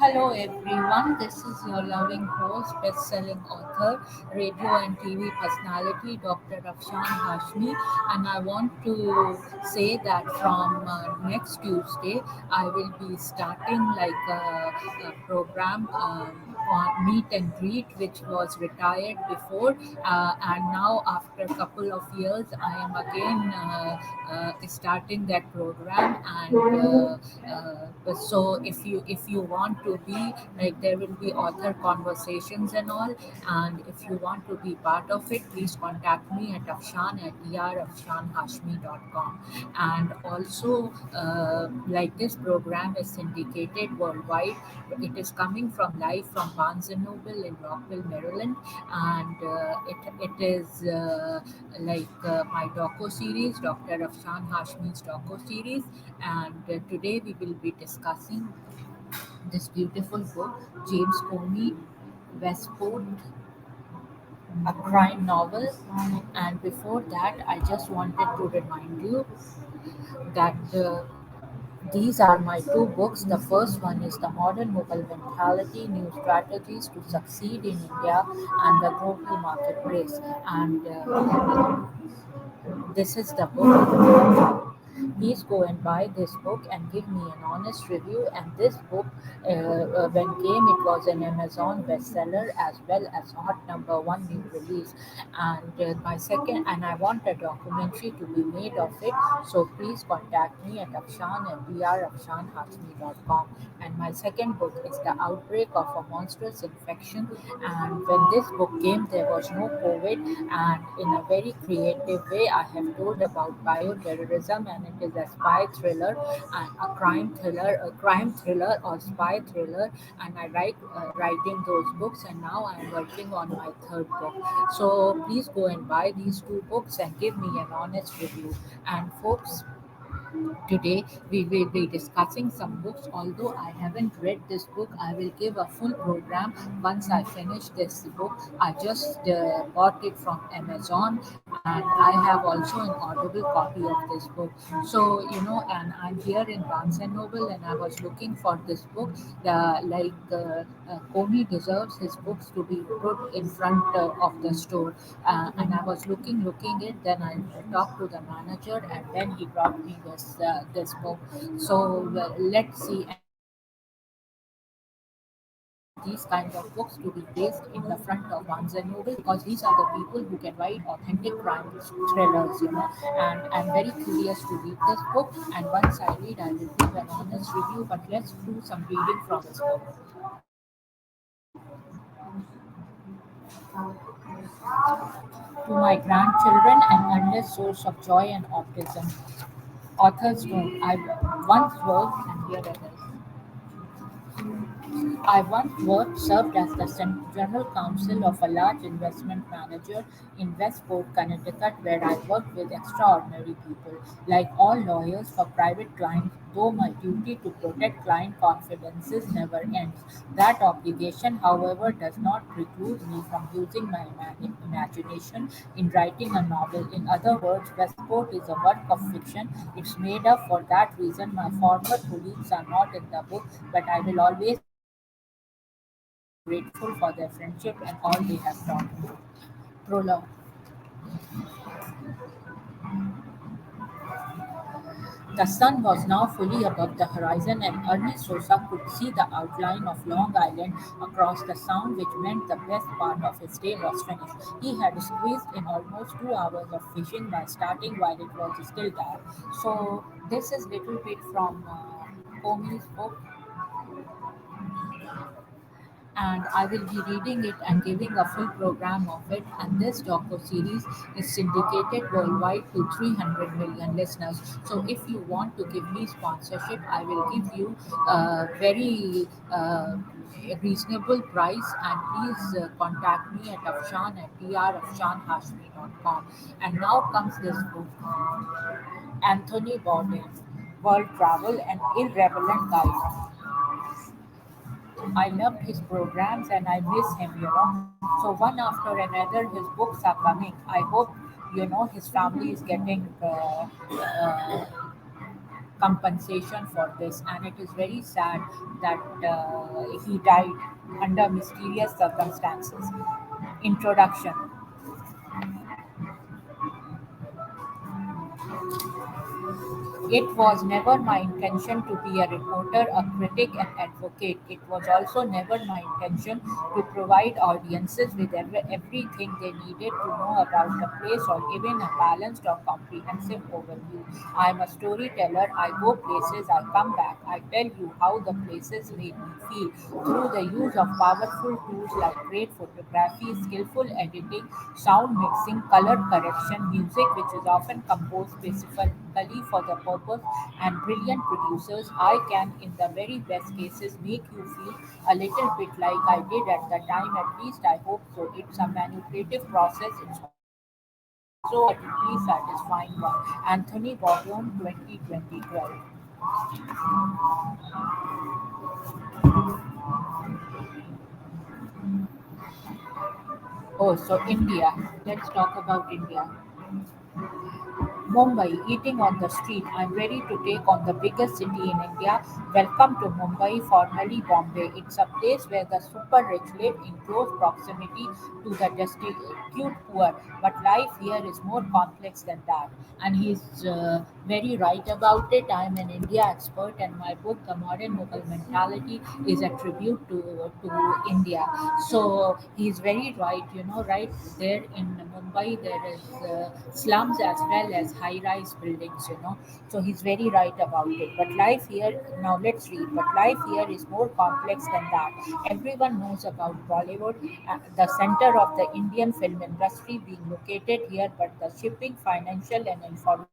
Hello everyone, this is your loving host, best-selling author, radio and TV personality, Dr. Afshan Hashmi, and I want to say that from next Tuesday, I will be starting like a program on meet and greet, which was retired before, and now after a couple of years, I am again starting that program, and so if you want to be like, there will be author conversations and all, and if you want to be part of it, please contact me at afshan@drafshanhashmi.com. And also, like, this program is syndicated worldwide. It is coming from live from Barnes and Noble in Rockville, Maryland, and it is my doco series, Dr. Afshan Hashmi's doco series, and today we will be discussing this beautiful book, James Comey, Westport, a crime novel. And before that, I just wanted to remind you that these are my two books. The first one is The Modern Mughal Mentality, New Strategies to Succeed in India and the Global Marketplace. And this is the book. Please go and buy this book and give me an honest review. And this book, when came, it was an Amazon bestseller as well as hot number one new release. And and I want a documentary to be made of it. So please contact me at afshan@drafshanhashmi.com. And my second book is The Outbreak of a Monstrous Infection. And when this book came, there was no COVID, and in a very creative way, I have told about bioterrorism, and it is a spy thriller and a crime thriller or spy thriller. And I writing those books, and now I am working on my third book. So please go and buy these two books and give me an honest review. And folks, today we will be discussing some books. Although I haven't read this book, I will give a full program once I finish this book. I just bought it from Amazon, and I have also an audible copy of this book. So, and I'm here in Barnes and Noble, and I was looking for this book. Comey deserves his books to be put in front of the store. And I was looking it. Then I talked to the manager, and then he brought me this book. So let's see. And these kind of books to be placed in the front of Barnes and Noble, because these are the people who can write authentic crime thrillers. And I'm very curious to read this book. And once I read, I will give an honest review. But let's do some reading from this book. To my grandchildren, an endless source of joy and optimism. Author's note: I once worked, and here it is. I once served as the general counsel of a large investment manager in Westport, Connecticut, where I worked with extraordinary people. Like all lawyers for private clients, though my duty to protect client confidences never ends. That obligation, however, does not preclude me from using my imagination in writing a novel. In other words, Westport is a work of fiction. It's made up. For that reason, my former colleagues are not in the book, but I will always grateful for their friendship and all they have taught me. Prologue. The sun was now fully above the horizon, and Ernie Sosa could see the outline of Long Island across the sound, which meant the best part of his day was finished. He had squeezed in almost 2 hours of fishing by starting while it was still dark. So, this is little bit from Comey's book, and I will be reading it and giving a full program of it. And this docu series is syndicated worldwide to 300 million listeners. So if you want to give me sponsorship, I will give you a very reasonable price. And please contact me at afshan@drafshanhashmi.com. And now comes this book, Anthony Bourdain, World Travel and Irrelevant Guide. I loved his programs and I miss him. So one after another, his books are coming. I hope his family is getting compensation for this, and it is very sad that he died under mysterious circumstances. Introduction. It was never my intention to be a reporter, a critic, an advocate. It was also never my intention to provide audiences with everything they needed to know about a place or even a balanced or comprehensive overview. I am a storyteller. I go places, I come back. I tell you how the places made me feel through the use of powerful tools like great photography, skillful editing, sound mixing, color correction, music which is often composed specifically for the purpose, and brilliant producers. I can, in the very best cases, make you feel a little bit like I did at the time. At least I hope so. It's a manipulative process. It's also a deeply satisfying one. Anthony Bourdain, 2012. Oh, so India. Let's talk about India. Mumbai, eating on the street. I'm ready to take on the biggest city in India. Welcome to Mumbai, formerly Bombay. It's a place where the super rich live in close proximity to the destitute poor. But life here is more complex than that. And he's very right about it. I'm an India expert, and my book, The Modern Mughal Mentality, is a tribute to India. So he's very right. Right there in Mumbai, there is slums as well as high-rise buildings. So he's very right about it. But life here, now let's read. But life here is more complex than that. Everyone knows about Bollywood, the center of the Indian film industry being located here, but the shipping, financial, and information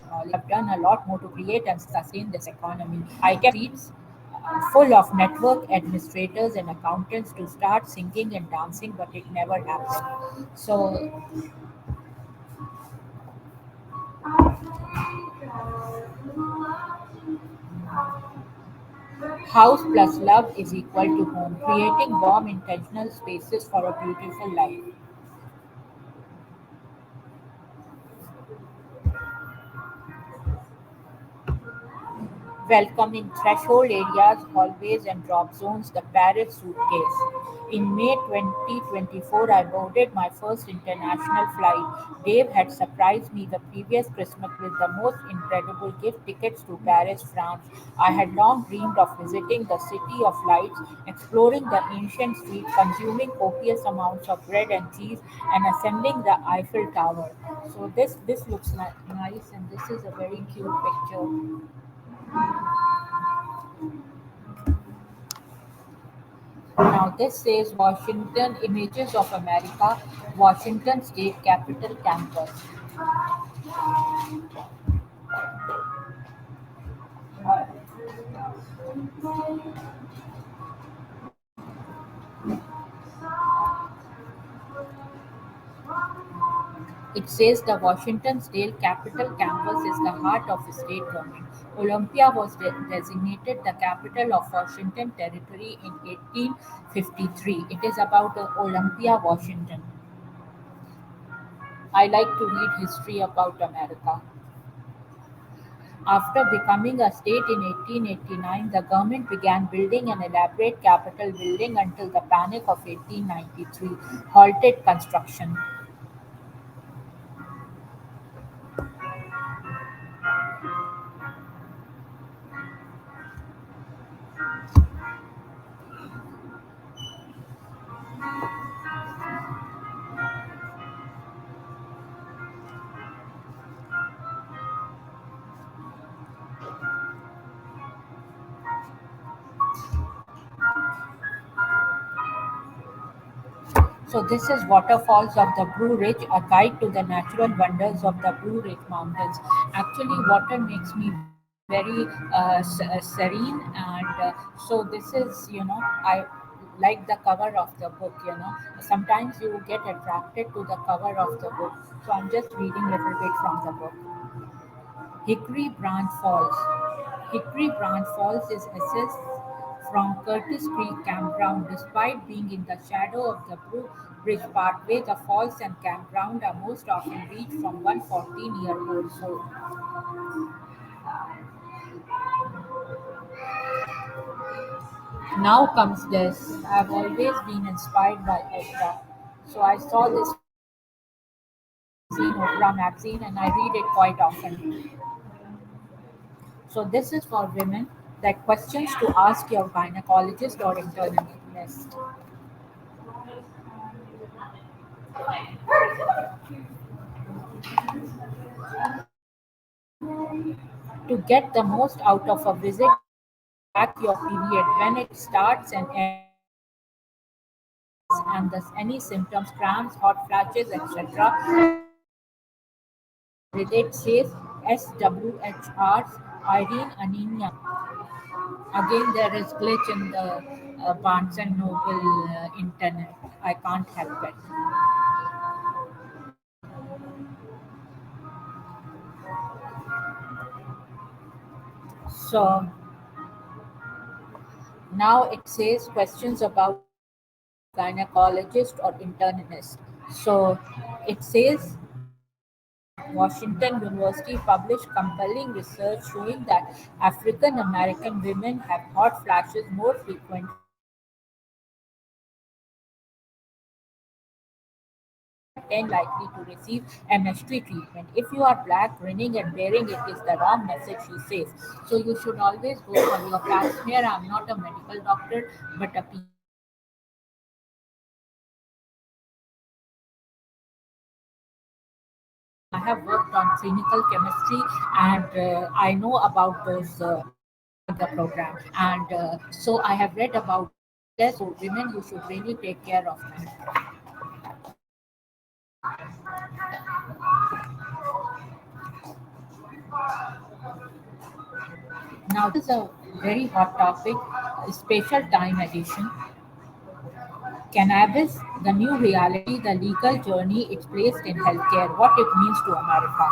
technology have done a lot more to create and sustain this economy. I kept streets full of network administrators and accountants to start singing and dancing, but it never happened. So, house plus love is equal to home, creating warm, intentional spaces for a beautiful life. Welcoming threshold areas, hallways, and drop zones, the Paris suitcase. In May 2024, I boarded my first international flight. Dave had surprised me the previous Christmas with the most incredible gift, tickets to Paris, France. I had long dreamed of visiting the City of Lights, exploring the ancient streets, consuming copious amounts of bread and cheese, and ascending the Eiffel Tower. So this looks nice, and this is a very cute picture. Now this says Washington Images of America, Washington State Capitol Campus. It says the Washington State Capitol Campus is the heart of the state government. Olympia was designated the capital of Washington Territory in 1853. It is about Olympia, Washington. I like to read history about America. After becoming a state in 1889, the government began building an elaborate Capitol building until the Panic of 1893 halted construction. So this is Waterfalls of the Blue Ridge, a guide to the natural wonders of the Blue Ridge Mountains. Actually, water makes me very serene, and so this is, I like the cover of the book. Sometimes you get attracted to the cover of the book. So I'm just reading a little bit from the book. Hickory Branch Falls. Hickory Branch Falls is accessed from Curtis Creek Campground. Despite being in the shadow of the Bridge Parkway, the falls and campground are most often reached from one 14-year-old home. Now comes this. I've always been inspired by Oprah. So I saw this magazine, Oprah magazine, and I read it quite often. So this is for women that questions to ask your gynecologist or internist. To get the most out of a visit, track your period when it starts and ends, and thus any symptoms, cramps, hot flashes, etc. It says SWHR's Irene anemia. Again, there is glitch in the Barnes and Noble internet. I can't help it. So now it says questions about gynecologist or internist. So it says Washington University published compelling research showing that African American women have hot flashes more frequently and 10 likely to receive MST treatment. If you are black, grinning and bearing it is the wrong message, she says. So you should always go for your pap smear. I'm not a medical doctor, but a I have worked on clinical chemistry and I know about those the program. And so I have read about this. So women, you should really take care of them. Now this is a very hot topic, special time edition. Cannabis, the new reality, the legal journey it's placed in healthcare, what it means to America,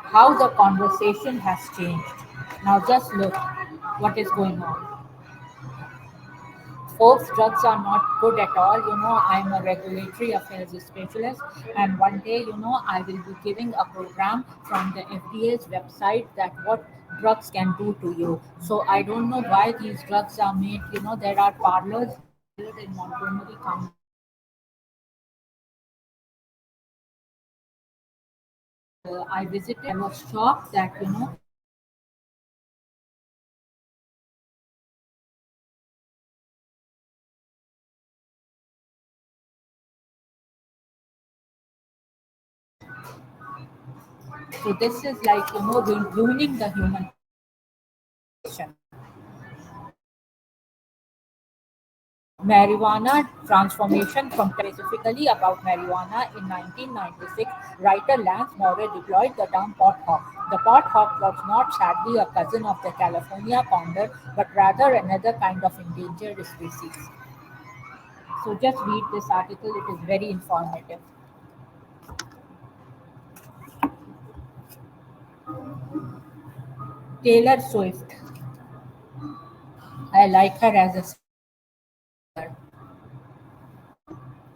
how the conversation has changed. Now just look what is going on. Folks, drugs are not good at all. I'm a regulatory affairs specialist, and one day, I will be giving a program from the FDA's website that what drugs can do to you. So I don't know why these drugs are made. There are parlors in Montgomery County. I visited. I was shocked that so this is like ruining the human population. Marijuana transformation from specifically about marijuana in 1996, writer Lance Moore deployed the term pot hop. The pot hop was not sadly a cousin of the California condor, but rather another kind of endangered species. So just read this article, it is very informative. Taylor Swift. I like her as a singer.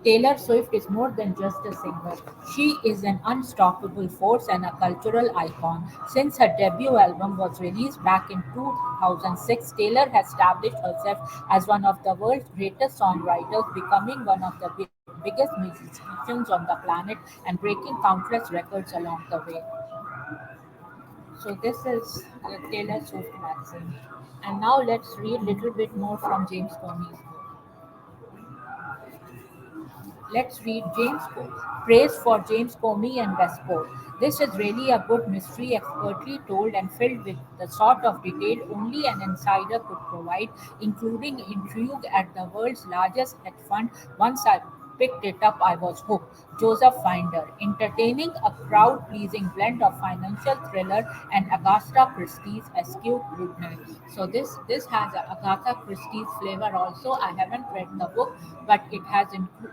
Taylor Swift is more than just a singer. She is an unstoppable force and a cultural icon. Since her debut album was released back in 2006, Taylor has established herself as one of the world's greatest songwriters, becoming one of the biggest musicians on the planet and breaking countless records along the way. So this is Taylor Swift magazine. And now let's read a little bit more from James Comey's book. Let's read James Praise for James Comey and Westport. This is really a good mystery, expertly told and filled with the sort of detail only an insider could provide, including intrigue at the world's largest hedge fund, one side. picked it up, I was hooked. Joseph Finder, entertaining, a crowd pleasing blend of financial thriller and Agatha Christie's astute rudeness. So this has a Agatha Christie's flavor also. I haven't read the book, but it has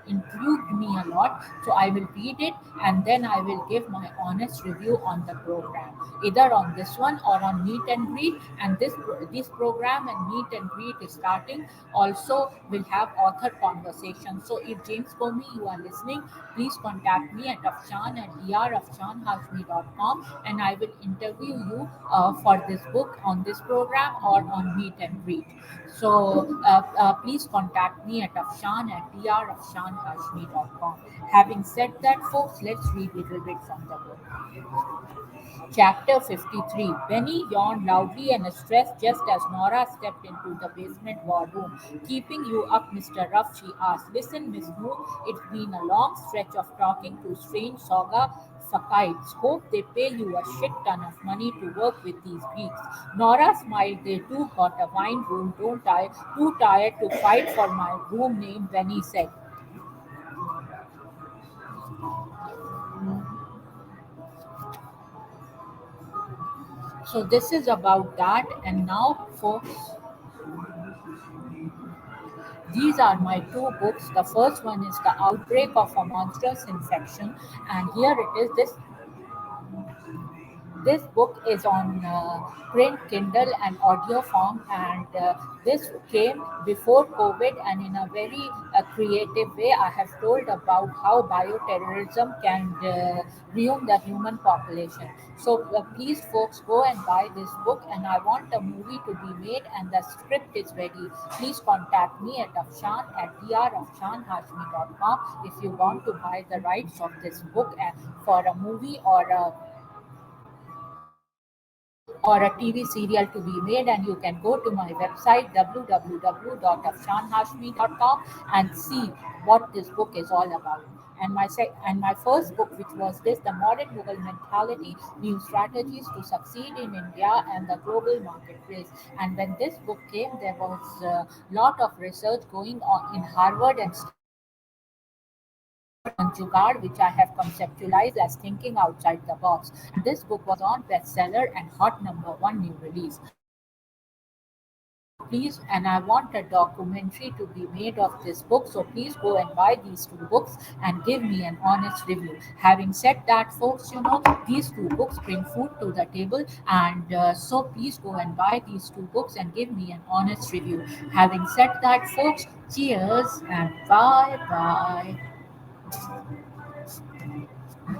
intrigued me a lot. So I will read it and then I will give my honest review on the program, either on this one or on Meet and Greet. And this program and Meet and Greet is starting. Also, will have author conversations. So if James Comey, you are listening, please contact me at drafshan@drafshanhashmi.com and I will interview you for this book on this program or on Meet and Greet. So please contact me at drafshan@drafshanhashmi.com. Having said that, folks, let's read a little bit from the book. Chapter 53. Benny yawned loudly and stressed just as Nora stepped into the basement wardroom. Keeping you up, Mr. Ruff, she asked. Listen, Miss Moore, it's been a long stretch of talking to strange saga Fakites. Hope they pay you a shit ton of money to work with these Greeks. Nora smiled. They too got a wine room, don't I? Too tired to fight for my room name, Benny said. So this is about that. And now, folks, these are my two books. The first one is The Outbreak of a Monstrous Infection, and here it is. This book is on print, Kindle, and audio form, and this came before COVID. And in a very creative way, I have told about how bioterrorism can ruin the human population. So please, folks, go and buy this book. And I want a movie to be made, and the script is ready. Please contact me at drafshan@drafshanhashmi.com if you want to buy the rights of this book for a movie or a TV serial to be made, and you can go to my website www.afshanhashmi.com and see what this book is all about. And my first book, which was this, The Modern Mughal Mentality: New Strategies to Succeed in India and the Global Marketplace. And when this book came, there was a lot of research going on in Harvard and on Jugaad, which I have conceptualized as thinking outside the box. And this book was on bestseller and hot number one new release. Please, and I want a documentary to be made of this book. So please go and buy these two books and give me an honest review. Having said that, folks, these two books bring food to the table, and so please go and buy these two books and give me an honest review. Having said that, folks, cheers and bye bye.